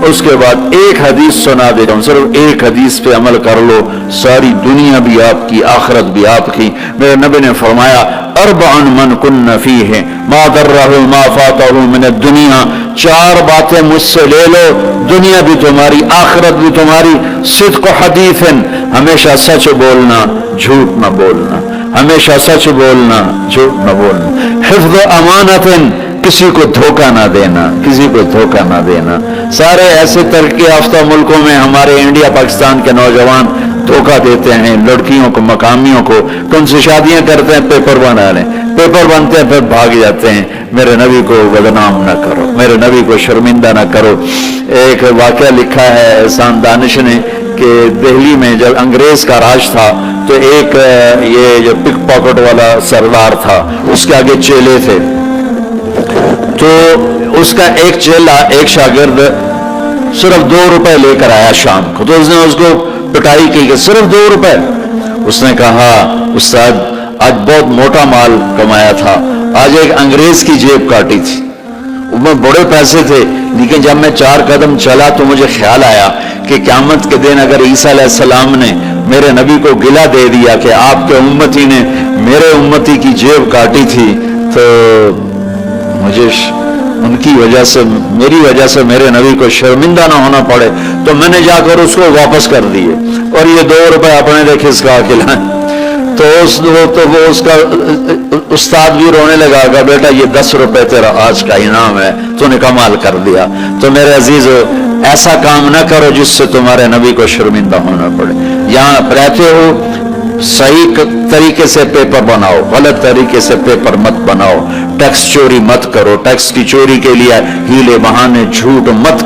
اس کے بعد ایک حدیث سنا دیتا ہوں، صرف ایک حدیث پہ عمل کر لو، ساری دنیا بھی آپ کی، آخرت بھی آپ کی۔ میرے نبی نے فرمایا اربع من کن فیہ ما ضرہ ما فاتہ من الدنیا، چار باتیں مجھ سے لے لو، دنیا بھی تمہاری، آخرت بھی تمہاری۔ صدق حدیث، ہمیشہ سچ بولنا، جھوٹ نہ بولنا، ہمیشہ سچ بولنا، جھوٹ نہ بولنا۔ حفظ امانت، کسی کو دھوکہ نہ دینا، کسی کو دھوکہ نہ دینا۔ سارے ایسے ترقی یافتہ ملکوں میں ہمارے انڈیا پاکستان کے نوجوان دھوکہ دیتے ہیں لڑکیوں کو، مقامیوں کو، تو ان سے شادیاں کرتے ہیں، پیپر بنا لیں، پیپر بنتے ہیں، پھر بھاگ جاتے ہیں۔ میرے نبی کو بدنام نہ کرو، میرے نبی کو شرمندہ نہ کرو۔ ایک واقعہ لکھا ہے احسان دانش نے کہ دہلی میں جب انگریز کا راج تھا تو ایک یہ جو پک پاکٹ والا سردار تھا، اس کے آگے چیلے تھے، تو اس کا ایک چیلا، ایک شاگرد صرف 2 روپے لے کر آیا شام کو، تو اس نے اس کو پٹائی کی کہ صرف 2 روپے۔ اس نے کہا استاد آج بہت موٹا مال کمایا تھا، آج ایک انگریز کی جیب کاٹی تھی، میں بڑے پیسے تھے، لیکن جب میں 4 قدم چلا تو مجھے خیال آیا کہ قیامت کے دن اگر عیسیٰ علیہ السلام نے میرے نبی کو گلہ دے دیا کہ آپ کے امتی نے میرے امتی کی جیب کاٹی تھی، تو مجھے ان کی وجہ سے، میری وجہ سے میرے نبی کو شرمندہ نہ ہونا پڑے، تو میں نے جا کر اس کو واپس کر دیے اور یہ 2 روپے اپنے لے کھسکا کے لائیں۔ تو وہ اس کا استاد بھی رونے لگا کہ بیٹا یہ 10 روپے تیرا آج کا انعام ہے، تو نے کمال کر دیا۔ تو میرے عزیزو، ایسا کام نہ کرو جس سے تمہارے نبی کو شرمندہ ہونا پڑے۔ یہاں رہتے ہو صحیح طریقے سے پیپر بناؤ، غلط طریقے سے پیپر مت بناؤ، ٹیکس چوری مت کرو، ٹیکس کی چوری کے لیے ہیلے بہانے جھوٹ مت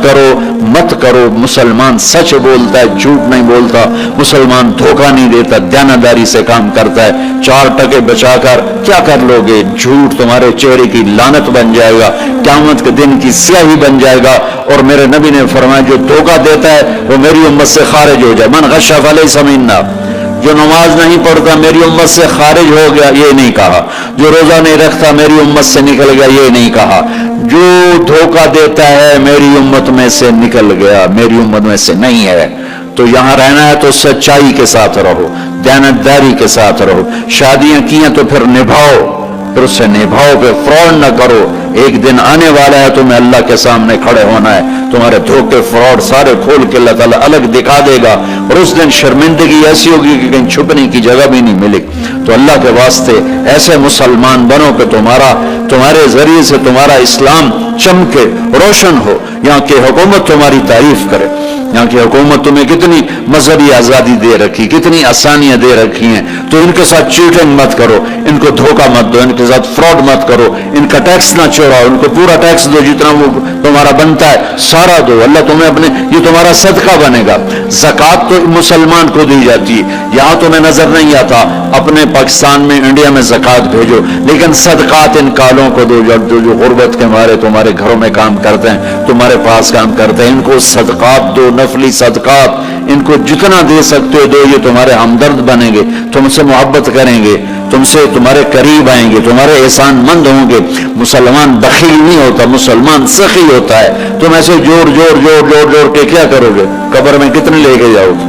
کرو۔ مسلمان سچ بولتا ہے، جھوٹ نہیں بولتا، مسلمان دھوکہ نہیں دیتا، دیانتداری سے کام کرتا ہے۔ 4 ٹکے بچا کر کیا کر لو گے؟ جھوٹ تمہارے چہرے کی لعنت بن جائے گا، قیامت کے دن کی سیاہی بن جائے گا۔ اور میرے نبی نے فرمایا جو دھوکہ دیتا ہے وہ میری امت سے خارج ہو جائے۔ من غش فلیس منا، جو نماز نہیں پڑھتا میری امت سے خارج ہو گیا، یہ نہیں کہا۔ جو روزہ نہیں رکھتا میری امت سے نکل گیا، یہ نہیں کہا۔ جو دھوکہ دیتا ہے میری امت میں سے نکل گیا، میری امت میں سے نہیں ہے۔ تو یہاں رہنا ہے تو سچائی کے ساتھ رہو، دیانتداری کے ساتھ رہو۔ شادیاں کی ہیں تو پھر نبھاؤ، پھر اسے نبھاؤ، پھر فراڈ نہ کرو۔ ایک دن آنے والا ہے تمہیں اللہ کے سامنے کھڑے ہونا ہے، تمہارے دھوکے فراڈ سارے کھول کے اللہ تعالیٰ الگ دکھا دے گا، اور اس دن شرمندگی ایسی ہوگی کہ کہیں چھپنے کی جگہ بھی نہیں ملے۔ تو اللہ کے واسطے ایسے مسلمان بنو کہ تمہارے ذریعے سے تمہارا اسلام چمکے، روشن ہو، یہاں کی حکومت تمہاری تعریف کرے۔ یہاں کی حکومت تمہیں کتنی مذہبی آزادی دے رکھی، کتنی آسانیاں دے رکھی ہیں، تو ان کے ساتھ چیٹنگ مت کرو، ان کو دھوکہ مت دو، ان کے ساتھ فراڈ مت کرو، ان کا ٹیکس نہ چوراؤ، ان کو پورا ٹیکس دو جتنا وہ تمہارا بنتا ہے، سارا دو۔ اللہ تمہیں یہ تمہارا صدقہ بنے گا۔ زکوٰۃ تو مسلمان کو دی جاتی ہے، یہاں تمہیں نظر نہیں آتا، اپنے پاکستان میں، انڈیا میں زکوٰۃ بھیجو، لیکن صدقات ان کالوں کو دو جو غربت کے مارے تمہارے گھروں میں کام کرتے ہیں، تمہارے پاس کام کرتے ہیں، ان کو صدقات دو، نفلی صدقات، ان کو جتنا دے سکتے ہو دو۔ یہ تمہارے ہمدرد بنیں گے، تم سے محبت کریں گے، تم سے تمہارے قریب آئیں گے، تمہارے احسان مند ہوں گے۔ مسلمان بخیل نہیں ہوتا، مسلمان سخی ہوتا ہے۔ تم ایسے جوڑ کے کیا کرو گے؟ قبر میں کتنے لے کے جاؤ گے؟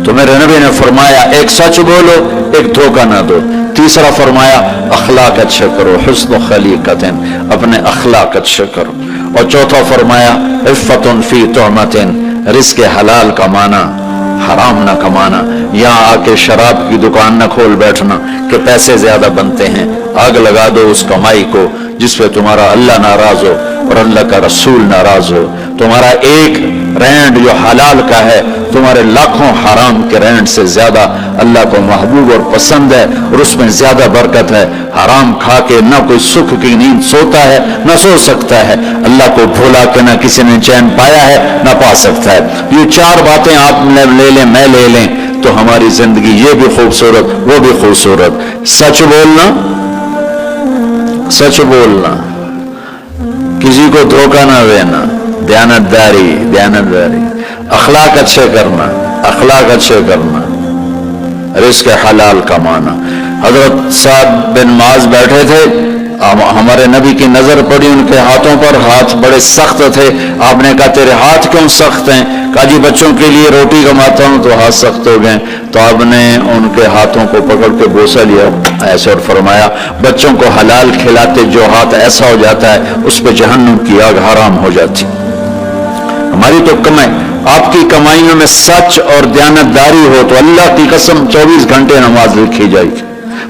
تو میرے نبی نے فرمایا ایک سچ بولو، ایک دھوکہ نہ دو۔ تیسرا فرمایا اخلاق اچھے کرو، حسن خلیقت، اپنے اخلاق اچھے کرو۔ اور چوتھا فرمایا عفت فی طعمت، رزق حلال کمانا، حرام نہ کمانا۔ یہاں آ کے شراب کی دکان نہ کھول بیٹھنا کہ پیسے زیادہ بنتے ہیں، آگ لگا دو اس کمائی کو جس پہ تمہارا اللہ ناراض ہو اور اللہ کا رسول ناراض ہو۔ تمہارا ایک رینڈ جو حلال کا ہے تمہارے لاکھوں حرام کے رینڈ سے زیادہ اللہ کو محبوب اور پسند ہے، اور اس میں زیادہ برکت ہے۔ حرام کھا کے نہ کوئی سکھ کی نیند سوتا ہے، نہ سو سکتا ہے۔ اللہ کو بھولا کے نہ کسی نے چین پایا ہے، نہ پا سکتا ہے۔ یہ 4 باتیں آپ لے لیں، میں لے لیں، تو ہماری زندگی یہ بھی خوبصورت، وہ بھی خوبصورت۔ سچ بولنا، کسی کو دھوکہ نہ دینا، دیانتداری، اخلاق اچھے کرنا، رزق حلال کمانا۔ حضرت سعد بن معاذ بیٹھے تھے، ہمارے نبی کی نظر پڑی ان کے ہاتھوں پر، ہاتھ بڑے سخت تھے. آپ نے کہا تیرے ہاتھ کیوں سخت ہیں؟ کہا جی بچوں کے لیے روٹی کماتا ہوں تو ہاتھ سخت ہو گئے. تو آپ نے ان کے ہاتھوں کو پکڑ کے بوسہ لیا ایسے اور فرمایا بچوں کو حلال کھلاتے جو ہاتھ ایسا ہو جاتا ہے اس پہ جہنم کی آگ حرام ہو جاتی. ہماری تو کمائی، آپ کی کمائیوں میں سچ اور دیانتداری ہو تو اللہ کی قسم 24 گھنٹے نماز لکھی جائے گی.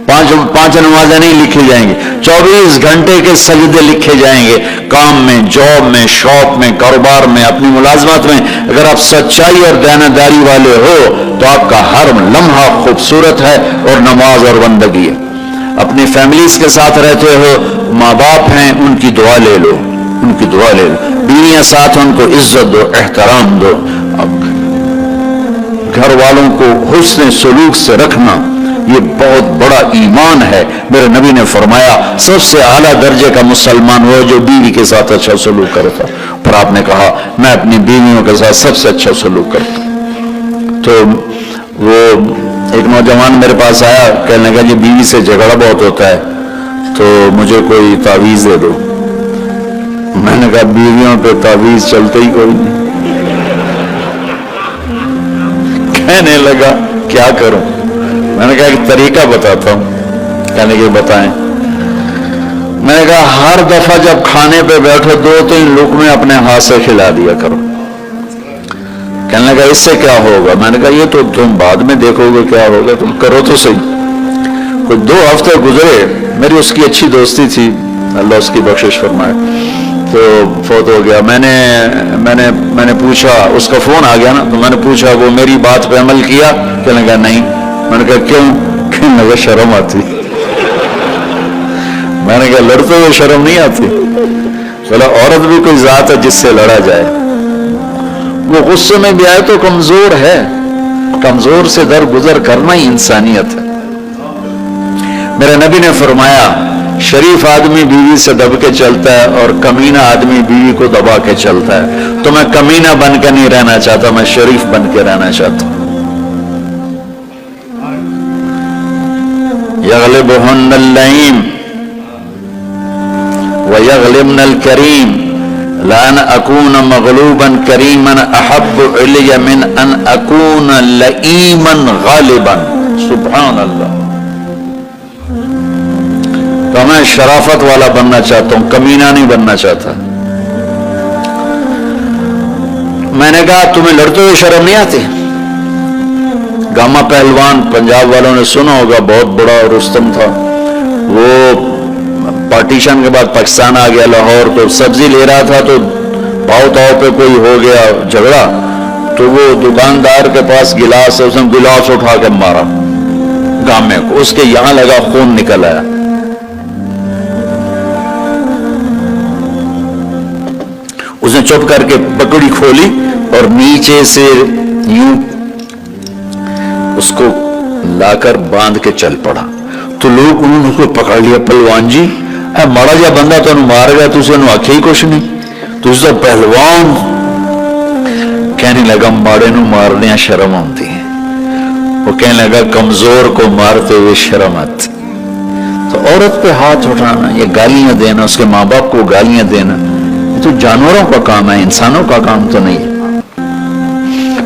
پانچ نمازیں نہیں لکھی جائیں گی، 24 گھنٹے کے سجدے لکھے جائیں گے. کام میں، جاب میں، شاپ میں، کاروبار میں، اپنی ملازمت میں اگر آپ سچائی اور دیانتداری والے ہو تو آپ کا ہر لمحہ خوبصورت ہے اور نماز اور بندگی ہے. اپنی فیملیز کے ساتھ رہتے ہو، ماں باپ ہیں ان کی دعا لے لو، ان کی دعا لے لو. بیویاں ساتھ ان کو عزت دو، احترام دو. گھر والوں کو حسن سلوک سے رکھنا یہ بہت بڑا ایمان ہے. میرے نبی نے فرمایا سب سے اعلیٰ درجے کا مسلمان وہ جو بیوی کے ساتھ اچھا سلوک کرتا. پر آپ نے کہا میں اپنی بیویوں کے ساتھ سب سے اچھا سلوک کرتا. تو وہ ایک نوجوان میرے پاس آیا، کہنے لگا جی بیوی سے جھگڑا بہت ہوتا ہے تو مجھے کوئی تعویذ دے دو. میں نے کہا بیویوں پہ تعویذ چلتے ہی کوئی نہیں. کہنے لگا کیا کروں؟ میں نے کہا ایک طریقہ بتاتا ہوں. کہنے کہ بتائیں. میں نے کہا ہر دفعہ جب کھانے پہ بیٹھو 2-3 لقمے اپنے ہاتھ سے کھلا دیا کرو. کہنے لگا اس سے کیا ہوگا؟ میں نے کہا یہ تو تم بعد میں دیکھو گے کیا ہوگا، تم کرو تو صحیح. کچھ 2 ہفتے گزرے، میری اس کی اچھی دوستی تھی، اللہ اس کی بخشش فرمائے، تو فوت ہو گیا. میں نے پوچھا، اس کا فون آ گیا نا، تو میں نے پوچھا وہ میری بات پہ عمل کیا؟ کہنے لگا نہیں. میں نے کہا کیوں؟ کہنے لگا شرم آتی. میں نے کہا لڑتے ہوئے شرم نہیں آتی؟ بولا عورت بھی کوئی ذات ہے جس سے لڑا جائے. وہ غصے میں بھی آئے تو کمزور ہے، کمزور سے درگزر کرنا ہی انسانیت ہے. میرے نبی نے فرمایا شریف آدمی بیوی سے دب کے چلتا ہے اور کمینہ آدمی بیوی کو دبا کے چلتا ہے. تو میں کمینہ بن کے نہیں رہنا چاہتا، میں شریف بن کے رہنا چاہتا ہوں. یغلبہن اللئیم ویغلبن الکریم لان اکون مغلوبا کریما احب علی من ان اکون لئیما غالبا. سبحان اللہ. تو میں شرافت والا بننا چاہتا ہوں، کمینہ نہیں بننا چاہتا. میں نے کہا تمہیں لڑتے ہوئے شرم نہیں آتی؟ گاما پہلوان پنجاب والوں نے سنا ہوگا، بہت بڑا رستم تھا. وہ پارٹیشن کے بعد پاکستان آ گیا لاہور، تو سبزی لے رہا تھا تو پاؤ تاؤ پہ کوئی ہو گیا جھگڑا، تو وہ دکاندار کے پاس گلاس ہے، اس نے گلاس اٹھا کے مارا گامے کو، اس کے یہاں لگا، خون نکل آیا. اس نے چپ کر کے پکڑی کھولی اور نیچے سے یوں اس کو لا کر باندھ کے چل پڑا. تو لوگ انہوں نے اس کو پکڑ لیا، پہلوان جی اے ماڑا جا بندہ تو مار گیا، تو اسے آخیا ہی کچھ نہیں، تو اس کا پہلوان. کہنے لگا ماڑے نو مارنے شرم آتی ہے. وہ کہنے لگا کمزور کو مارتے ہوئے شرم آتی. تو عورت پہ ہاتھ اٹھانا، یہ گالیاں دینا، اس کے ماں باپ کو گالیاں دینا، یہ تو جانوروں کا کام ہے، انسانوں کا کام تو نہیں ہے.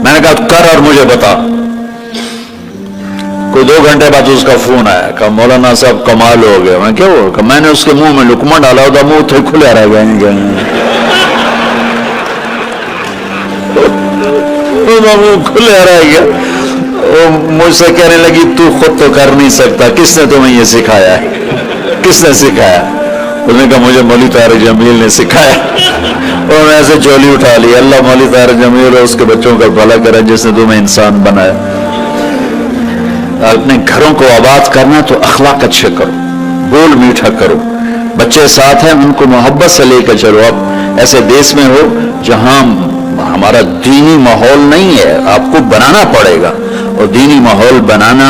میں نے کہا کر اور مجھے بتا. کوئی 2 گھنٹے بعد اس کا فون آیا، کہا مولانا صاحب کمال ہو گیا. میں کیا ہوا؟ کہ میں نے اس کے منہ میں لقمہ ڈالا ہوتا، منہ تھے کھلے رہ گئے. منہ کھلے رہ گیا. مجھ سے کہنے لگی تو خود تو کر نہیں سکتا، کس نے تمہیں یہ سکھایا ہے؟ کس نے سکھایا؟ اس نے کہا مجھے مولی طاہر جمیل نے سکھایا. اور میں ایسے چولی اٹھا لی. اللہ مولی طاہر جمیل اور اس کے بچوں کا بھلا کرے جس نے تمہیں انسان بنایا. اپنے گھروں کو آباد کرنا تو اخلاق اچھے کرو، بول میٹھا کرو. بچے ساتھ ہیں ان کو محبت سے لے کر چلو. اب ایسے دیس میں ہو جہاں ہمارا دینی ماحول نہیں ہے، آپ کو بنانا پڑے گا. اور دینی ماحول بنانا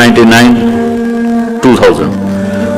99, 2000